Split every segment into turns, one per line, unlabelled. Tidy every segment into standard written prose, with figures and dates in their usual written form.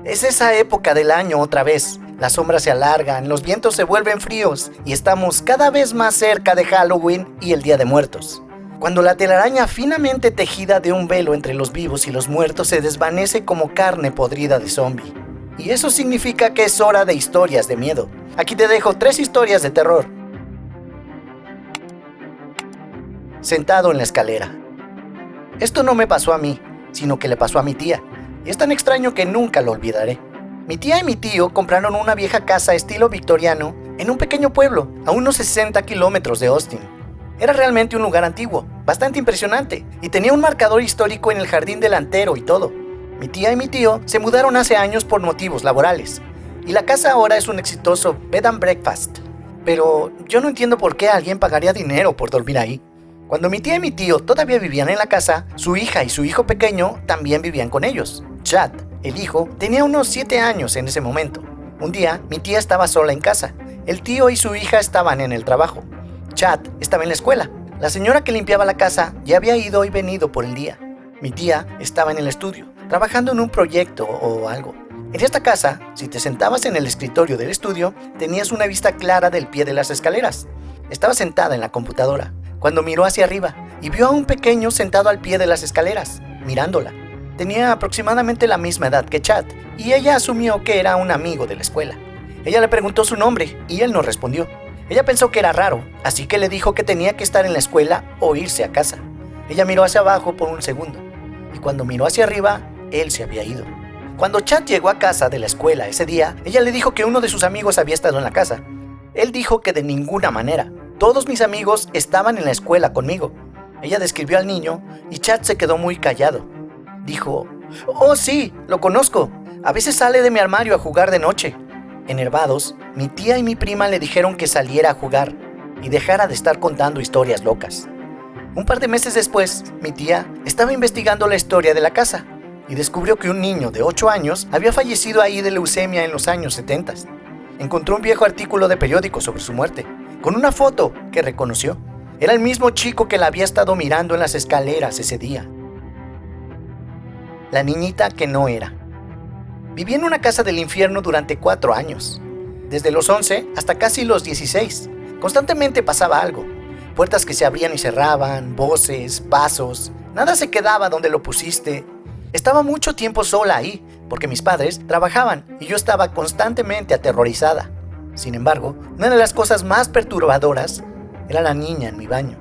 Es esa época del año otra vez. Las sombras se alargan, los vientos se vuelven fríos y estamos cada vez más cerca de Halloween y el Día de Muertos. Cuando la telaraña finamente tejida de un velo entre los vivos y los muertos se desvanece como carne podrida de zombie. Y eso significa que es hora de historias de miedo. Aquí te dejo 3 historias de terror. Sentado en la escalera. Esto no me pasó a mí, sino que le pasó a mi tía. Y es tan extraño que nunca lo olvidaré. Mi tía y mi tío compraron una vieja casa estilo victoriano en un pequeño pueblo a unos 60 kilómetros de Austin. Era realmente un lugar antiguo, bastante impresionante, y tenía un marcador histórico en el jardín delantero y todo. Mi tía y mi tío se mudaron hace años por motivos laborales, y la casa ahora es un exitoso bed and breakfast. Pero yo no entiendo por qué alguien pagaría dinero por dormir ahí. Cuando mi tía y mi tío todavía vivían en la casa, su hija y su hijo pequeño también vivían con ellos. Chad, el hijo, tenía unos 7 años en ese momento. Un día, mi tía estaba sola en casa. El tío y su hija estaban en el trabajo. Chad estaba en la escuela. La señora que limpiaba la casa ya había ido y venido por el día. Mi tía estaba en el estudio, trabajando en un proyecto o algo. En esta casa, si te sentabas en el escritorio del estudio, tenías una vista clara del pie de las escaleras. Estaba sentada en la computadora, cuando miró hacia arriba y vio a un pequeño sentado al pie de las escaleras, mirándola. Tenía aproximadamente la misma edad que Chad, y ella asumió que era un amigo de la escuela. Ella le preguntó su nombre, y él no respondió. Ella pensó que era raro, así que le dijo que tenía que estar en la escuela o irse a casa. Ella miró hacia abajo por un segundo, y cuando miró hacia arriba, él se había ido. Cuando Chad llegó a casa de la escuela ese día, ella le dijo que uno de sus amigos había estado en la casa. Él dijo que de ninguna manera. Todos mis amigos estaban en la escuela conmigo. Ella describió al niño, y Chad se quedó muy callado. Dijo, «Oh sí, lo conozco. A veces sale de mi armario a jugar de noche». Enervados, mi tía y mi prima le dijeron que saliera a jugar y dejara de estar contando historias locas. Un par de meses después, mi tía estaba investigando la historia de la casa y descubrió que un niño de 8 años había fallecido ahí de leucemia en los años 70. Encontró un viejo artículo de periódico sobre su muerte, con una foto que reconoció. Era el mismo chico que la había estado mirando en las escaleras ese día. La niñita que no era. Viví en una casa del infierno durante 4 años. Desde los 11 hasta casi los 16. Constantemente pasaba algo. Puertas que se abrían y cerraban, voces, pasos. Nada se quedaba donde lo pusiste. Estaba mucho tiempo sola ahí, porque mis padres trabajaban y yo estaba constantemente aterrorizada. Sin embargo, una de las cosas más perturbadoras era la niña en mi baño.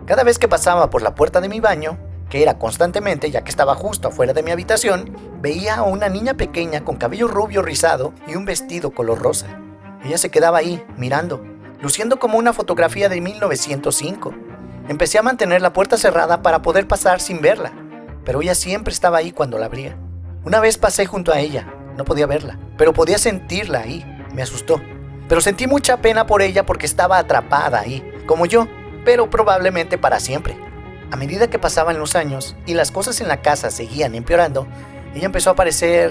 Cada vez que pasaba por la puerta de mi baño, que era constantemente ya que estaba justo afuera de mi habitación, veía a una niña pequeña con cabello rubio rizado y un vestido color rosa. Ella se quedaba ahí, mirando, luciendo como una fotografía de 1905. Empecé a mantener la puerta cerrada para poder pasar sin verla, pero ella siempre estaba ahí cuando la abría. Una vez pasé junto a ella, no podía verla, pero podía sentirla ahí. Me asustó, pero sentí mucha pena por ella porque estaba atrapada ahí, como yo, pero probablemente para siempre. A medida que pasaban los años y las cosas en la casa seguían empeorando, ella empezó a parecer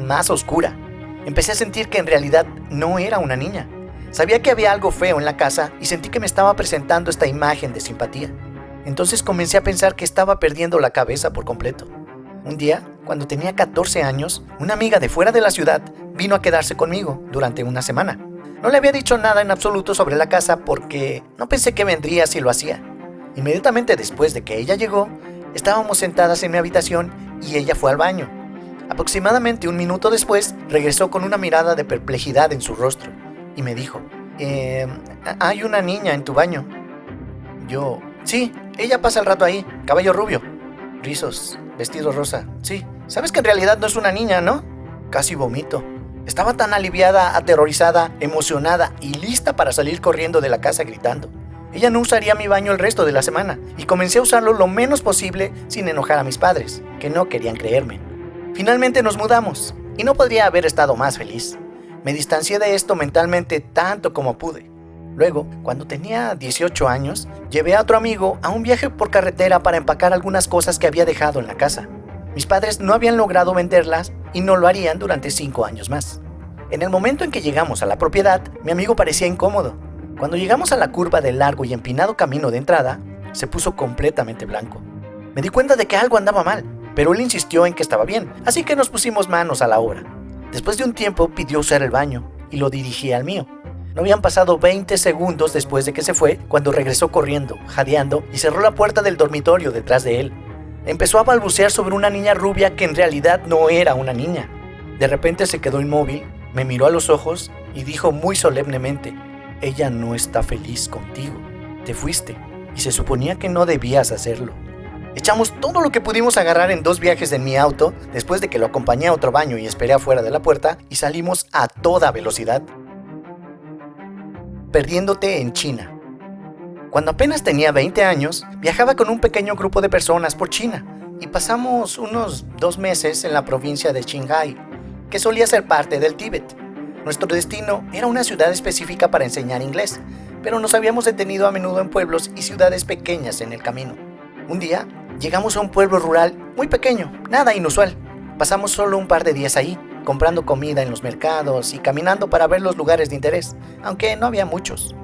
más oscura. Empecé a sentir que en realidad no era una niña. Sabía que había algo feo en la casa y sentí que me estaba presentando esta imagen de simpatía. Entonces comencé a pensar que estaba perdiendo la cabeza por completo. Un día, cuando tenía 14 años, una amiga de fuera de la ciudad vino a quedarse conmigo durante una semana. No le había dicho nada en absoluto sobre la casa porque no pensé que vendría si lo hacía. Inmediatamente después de que ella llegó, estábamos sentadas en mi habitación y ella fue al baño. Aproximadamente un minuto después, regresó con una mirada de perplejidad en su rostro y me dijo, ¿hay una niña en tu baño? Yo, sí, ella pasa el rato ahí, cabello rubio, rizos, vestido rosa, sí. ¿Sabes que en realidad no es una niña, no? Casi vomito. Estaba tan aliviada, aterrorizada, emocionada y lista para salir corriendo de la casa gritando. Ella no usaría mi baño el resto de la semana y comencé a usarlo lo menos posible sin enojar a mis padres, que no querían creerme. Finalmente nos mudamos y no podría haber estado más feliz. Me distancié de esto mentalmente tanto como pude. Luego, cuando tenía 18 años, llevé a otro amigo a un viaje por carretera para empacar algunas cosas que había dejado en la casa. Mis padres no habían logrado venderlas y no lo harían durante 5 años más. En el momento en que llegamos a la propiedad, mi amigo parecía incómodo. Cuando llegamos a la curva del largo y empinado camino de entrada, se puso completamente blanco. Me di cuenta de que algo andaba mal, pero él insistió en que estaba bien, así que nos pusimos manos a la obra. Después de un tiempo pidió usar el baño y lo dirigí al mío. No habían pasado 20 segundos después de que se fue cuando regresó corriendo, jadeando y cerró la puerta del dormitorio detrás de él. Empezó a balbucear sobre una niña rubia que en realidad no era una niña. De repente se quedó inmóvil, me miró a los ojos y dijo muy solemnemente: ella no está feliz contigo. Te fuiste y se suponía que no debías hacerlo. Echamos todo lo que pudimos agarrar en 2 viajes en mi auto, después de que lo acompañé a otro baño y esperé afuera de la puerta, y salimos a toda velocidad. Perdiéndote en China. Cuando apenas tenía 20 años, viajaba con un pequeño grupo de personas por China y pasamos unos 2 meses en la provincia de Qinghai, que solía ser parte del Tíbet. Nuestro destino era una ciudad específica para enseñar inglés, pero nos habíamos detenido a menudo en pueblos y ciudades pequeñas en el camino. Un día, llegamos a un pueblo rural muy pequeño, nada inusual. Pasamos solo un par de días ahí, comprando comida en los mercados y caminando para ver los lugares de interés, aunque no había muchos.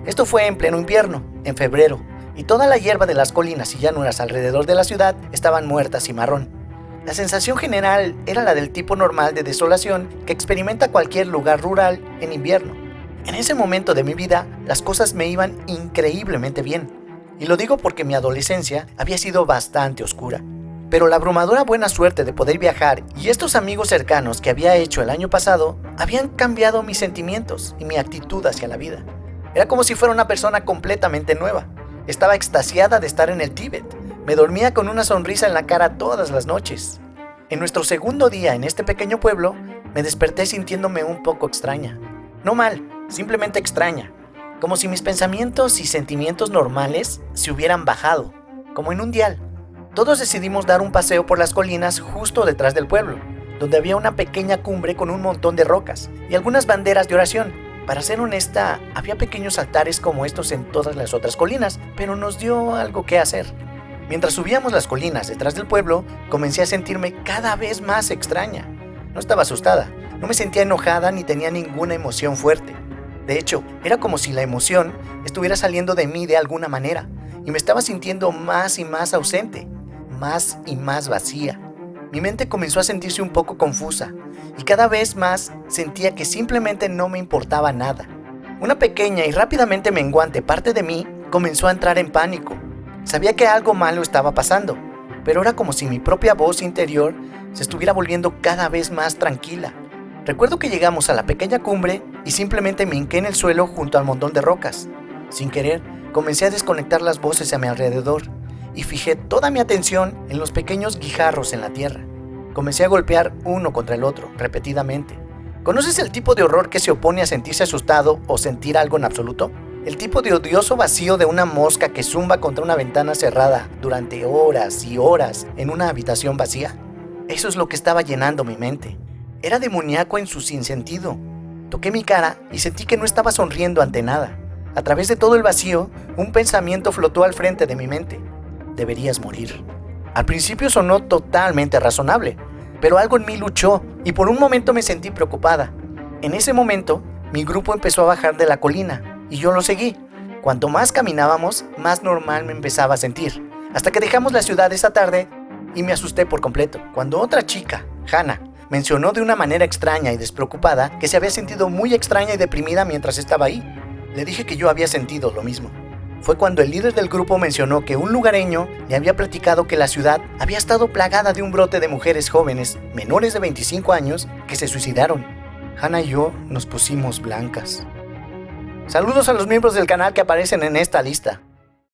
Esto fue en pleno invierno, en febrero, y toda la hierba de las colinas y llanuras alrededor de la ciudad estaban muertas y marrón. La sensación general era la del tipo normal de desolación que experimenta cualquier lugar rural en invierno. En ese momento de mi vida, las cosas me iban increíblemente bien. Y lo digo porque mi adolescencia había sido bastante oscura. Pero la abrumadora buena suerte de poder viajar y estos amigos cercanos que había hecho el año pasado habían cambiado mis sentimientos y mi actitud hacia la vida. Era como si fuera una persona completamente nueva. Estaba extasiada de estar en el Tíbet. Me dormía con una sonrisa en la cara todas las noches. En nuestro segundo día en este pequeño pueblo, me desperté sintiéndome un poco extraña. No mal, simplemente extraña. Como si mis pensamientos y sentimientos normales se hubieran bajado, como en un dial. Todos decidimos dar un paseo por las colinas justo detrás del pueblo, donde había una pequeña cumbre con un montón de rocas y algunas banderas de oración. Para ser honesta, había pequeños altares como estos en todas las otras colinas, pero nos dio algo que hacer. Mientras subíamos las colinas detrás del pueblo, comencé a sentirme cada vez más extraña. No estaba asustada, no me sentía enojada ni tenía ninguna emoción fuerte. De hecho, era como si la emoción estuviera saliendo de mí de alguna manera y me estaba sintiendo más y más ausente, más y más vacía. Mi mente comenzó a sentirse un poco confusa y cada vez más sentía que simplemente no me importaba nada. Una pequeña y rápidamente menguante parte de mí comenzó a entrar en pánico. Sabía que algo malo estaba pasando, pero era como si mi propia voz interior se estuviera volviendo cada vez más tranquila. Recuerdo que llegamos a la pequeña cumbre y simplemente me hinqué en el suelo junto al montón de rocas. Sin querer, comencé a desconectar las voces a mi alrededor y fijé toda mi atención en los pequeños guijarros en la tierra. Comencé a golpear uno contra el otro, repetidamente. ¿Conoces el tipo de horror que se opone a sentirse asustado o sentir algo en absoluto? El tipo de odioso vacío de una mosca que zumba contra una ventana cerrada durante horas y horas en una habitación vacía. Eso es lo que estaba llenando mi mente. Era demoníaco en su sinsentido. Toqué mi cara y sentí que no estaba sonriendo ante nada. A través de todo el vacío, un pensamiento flotó al frente de mi mente. Deberías morir. Al principio sonó totalmente razonable, pero algo en mí luchó y por un momento me sentí preocupada. En ese momento, mi grupo empezó a bajar de la colina y yo lo seguí. Cuanto más caminábamos, más normal me empezaba a sentir, hasta que dejamos la ciudad esa tarde y me asusté por completo. Cuando otra chica, Hannah, mencionó de una manera extraña y despreocupada que se había sentido muy extraña y deprimida mientras estaba ahí, le dije que yo había sentido lo mismo. Fue cuando el líder del grupo mencionó que un lugareño le había platicado que la ciudad había estado plagada de un brote de mujeres jóvenes, menores de 25 años, que se suicidaron. Hannah y yo nos pusimos blancas. Saludos a los miembros del canal que aparecen en esta lista.